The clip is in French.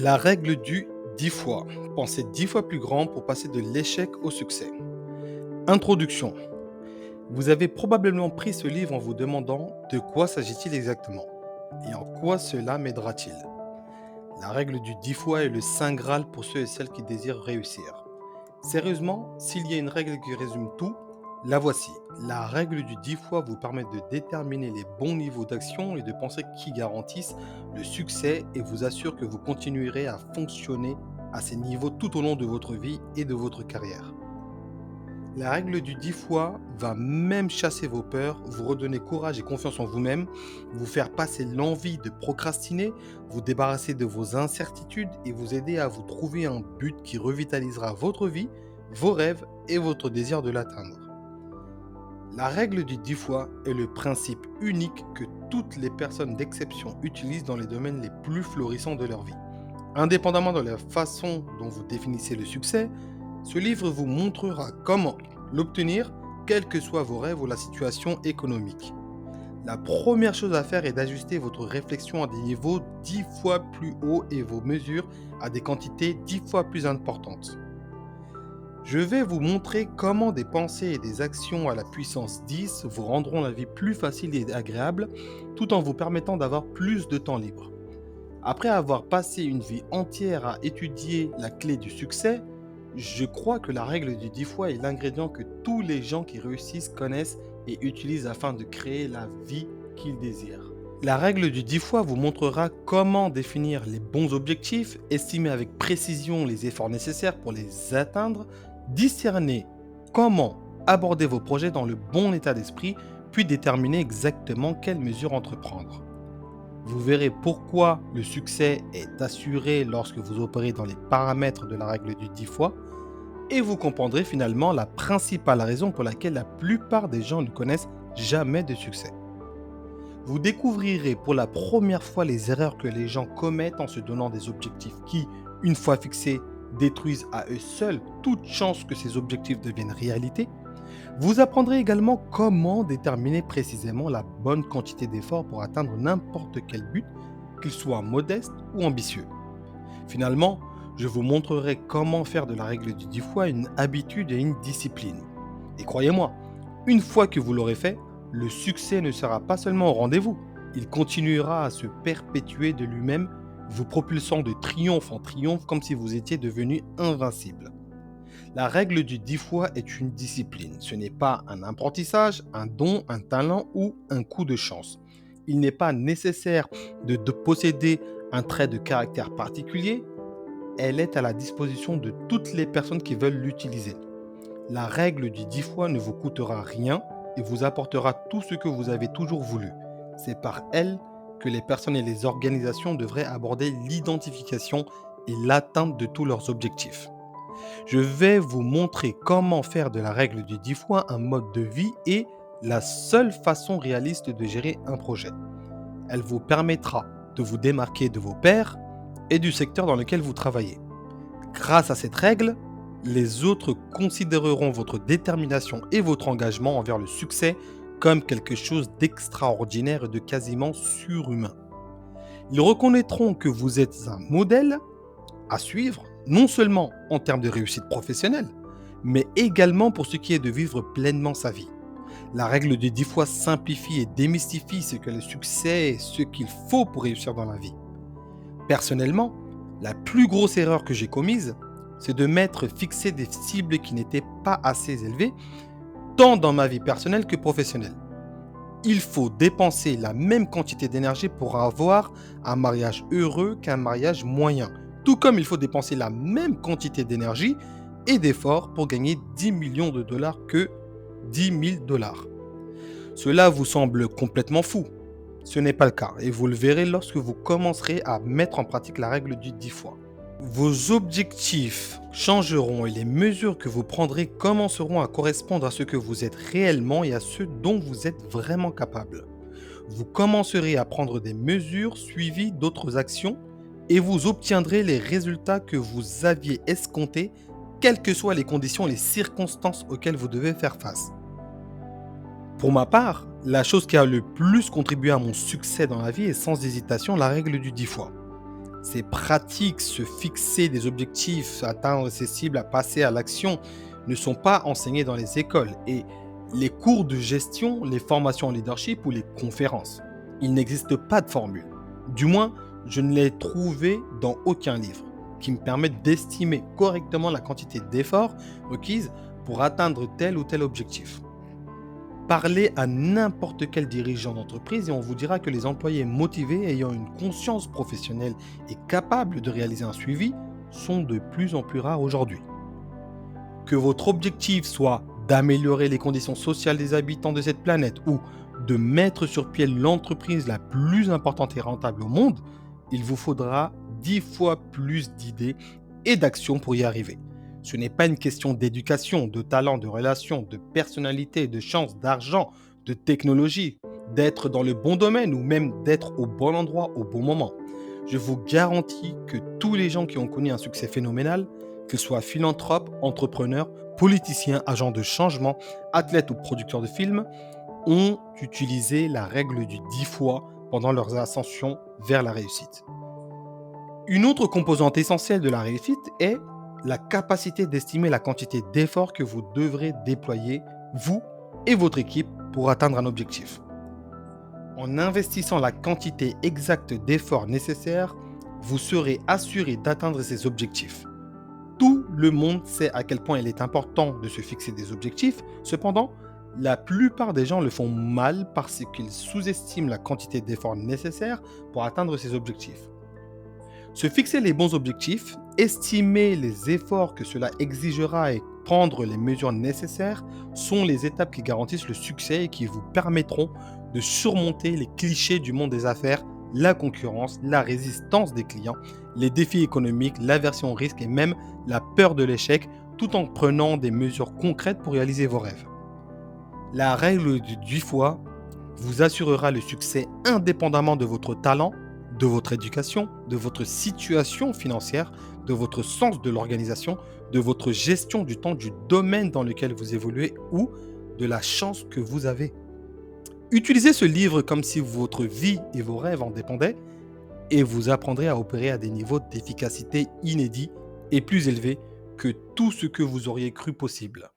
La règle du 10 fois. Pensez 10 fois plus grand pour passer de l'échec au succès. Introduction. Vous avez probablement pris ce livre en vous demandant de quoi s'agit-il exactement et en quoi cela m'aidera-t-il. La règle du 10 fois est le saint graal pour ceux et celles qui désirent réussir. Sérieusement, s'il y a une règle qui résume tout, la voici. La règle du 10 fois vous permet de déterminer les bons niveaux d'action et de pensée qui garantissent le succès et vous assure que vous continuerez à fonctionner à ces niveaux tout au long de votre vie et de votre carrière. La règle du 10 fois va même chasser vos peurs, vous redonner courage et confiance en vous-même, vous faire passer l'envie de procrastiner, vous débarrasser de vos incertitudes et vous aider à vous trouver un but qui revitalisera votre vie, vos rêves et votre désir de l'atteindre. La règle du 10 fois est le principe unique que toutes les personnes d'exception utilisent dans les domaines les plus florissants de leur vie. Indépendamment de la façon dont vous définissez le succès, ce livre vous montrera comment l'obtenir, quels que soient vos rêves ou la situation économique. La première chose à faire est d'ajuster votre réflexion à des niveaux 10 fois plus hauts et vos mesures à des quantités 10 fois plus importantes. Je vais vous montrer comment des pensées et des actions à la puissance 10 vous rendront la vie plus facile et agréable tout en vous permettant d'avoir plus de temps libre. Après avoir passé une vie entière à étudier la clé du succès, je crois que la règle du 10 fois est l'ingrédient que tous les gens qui réussissent connaissent et utilisent afin de créer la vie qu'ils désirent. La règle du 10 fois vous montrera comment définir les bons objectifs, estimer avec précision les efforts nécessaires pour les atteindre, discerner comment aborder vos projets dans le bon état d'esprit, puis déterminer exactement quelles mesures entreprendre. Vous verrez pourquoi le succès est assuré lorsque vous opérez dans les paramètres de la règle du 10 fois et vous comprendrez finalement la principale raison pour laquelle la plupart des gens ne connaissent jamais de succès. Vous découvrirez pour la première fois les erreurs que les gens commettent en se donnant des objectifs qui, une fois fixés, détruisent à eux seuls toute chance que ces objectifs deviennent réalité. Vous apprendrez également comment déterminer précisément la bonne quantité d'efforts pour atteindre n'importe quel but, qu'il soit modeste ou ambitieux. Finalement, je vous montrerai comment faire de la règle du 10 fois une habitude et une discipline. Et croyez-moi, une fois que vous l'aurez fait, le succès ne sera pas seulement au rendez-vous, il continuera à se perpétuer de lui-même, vous propulsant de triomphe en triomphe comme si vous étiez devenu invincible. La règle du 10 fois est une discipline. Ce n'est pas un apprentissage, un don, un talent ou un coup de chance. Il n'est pas nécessaire de posséder un trait de caractère particulier. Elle est à la disposition de toutes les personnes qui veulent l'utiliser. La règle du 10 fois ne vous coûtera rien et vous apportera tout ce que vous avez toujours voulu. C'est par elle que les personnes et les organisations devraient aborder l'identification et l'atteinte de tous leurs objectifs. Je vais vous montrer comment faire de la règle du 10 fois un mode de vie et la seule façon réaliste de gérer un projet. Elle vous permettra de vous démarquer de vos pairs et du secteur dans lequel vous travaillez. Grâce à cette règle, les autres considéreront votre détermination et votre engagement envers le succès comme quelque chose d'extraordinaire et de quasiment surhumain. Ils reconnaîtront que vous êtes un modèle à suivre, non seulement en termes de réussite professionnelle, mais également pour ce qui est de vivre pleinement sa vie. La règle de 10 fois simplifie et démystifie ce que le succès est, ce qu'il faut pour réussir dans la vie. Personnellement, la plus grosse erreur que j'ai commise, c'est de m'être fixé des cibles qui n'étaient pas assez élevées, tant dans ma vie personnelle que professionnelle. Il faut dépenser la même quantité d'énergie pour avoir un mariage heureux qu'un mariage moyen. Tout comme il faut dépenser la même quantité d'énergie et d'efforts pour gagner 10 millions de dollars que 10 000 dollars. Cela vous semble complètement fou. Ce n'est pas le cas et vous le verrez lorsque vous commencerez à mettre en pratique la règle du 10 fois. Vos objectifs changeront et les mesures que vous prendrez commenceront à correspondre à ce que vous êtes réellement et à ce dont vous êtes vraiment capable. Vous commencerez à prendre des mesures suivies d'autres actions et vous obtiendrez les résultats que vous aviez escomptés, quelles que soient les conditions et les circonstances auxquelles vous devez faire face. Pour ma part, la chose qui a le plus contribué à mon succès dans la vie est sans hésitation la règle du 10 fois. Ces pratiques, se fixer des objectifs, atteindre ses cibles, à passer à l'action, ne sont pas enseignées dans les écoles et les cours de gestion, les formations en leadership ou les conférences. Il n'existe pas de formule. Du moins, je ne l'ai trouvé dans aucun livre qui me permette d'estimer correctement la quantité d'efforts requises pour atteindre tel ou tel objectif. Parlez à n'importe quel dirigeant d'entreprise et on vous dira que les employés motivés ayant une conscience professionnelle et capables de réaliser un suivi sont de plus en plus rares aujourd'hui. Que votre objectif soit d'améliorer les conditions sociales des habitants de cette planète ou de mettre sur pied l'entreprise la plus importante et rentable au monde, il vous faudra 10 fois plus d'idées et d'actions pour y arriver. Ce n'est pas une question d'éducation, de talent, de relations, de personnalité, de chance, d'argent, de technologie, d'être dans le bon domaine ou même d'être au bon endroit au bon moment. Je vous garantis que tous les gens qui ont connu un succès phénoménal, qu'ils soient philanthropes, entrepreneurs, politiciens, agents de changement, athlètes ou producteurs de films, ont utilisé la règle du 10 fois pendant leurs ascensions vers la réussite. Une autre composante essentielle de la réussite est la capacité d'estimer la quantité d'efforts que vous devrez déployer, vous et votre équipe, pour atteindre un objectif. En investissant la quantité exacte d'efforts nécessaires, vous serez assuré d'atteindre ces objectifs. Tout le monde sait à quel point il est important de se fixer des objectifs, cependant, la plupart des gens le font mal parce qu'ils sous-estiment la quantité d'efforts nécessaires pour atteindre ces objectifs. Se fixer les bons objectifs, estimer les efforts que cela exigera et prendre les mesures nécessaires sont les étapes qui garantissent le succès et qui vous permettront de surmonter les clichés du monde des affaires, la concurrence, la résistance des clients, les défis économiques, l'aversion au risque et même la peur de l'échec, tout en prenant des mesures concrètes pour réaliser vos rêves. La règle du 10 fois vous assurera le succès indépendamment de votre talent, de votre éducation, de votre situation financière, de votre sens de l'organisation, de votre gestion du temps, du domaine dans lequel vous évoluez ou de la chance que vous avez. Utilisez ce livre comme si votre vie et vos rêves en dépendaient et vous apprendrez à opérer à des niveaux d'efficacité inédits et plus élevés que tout ce que vous auriez cru possible.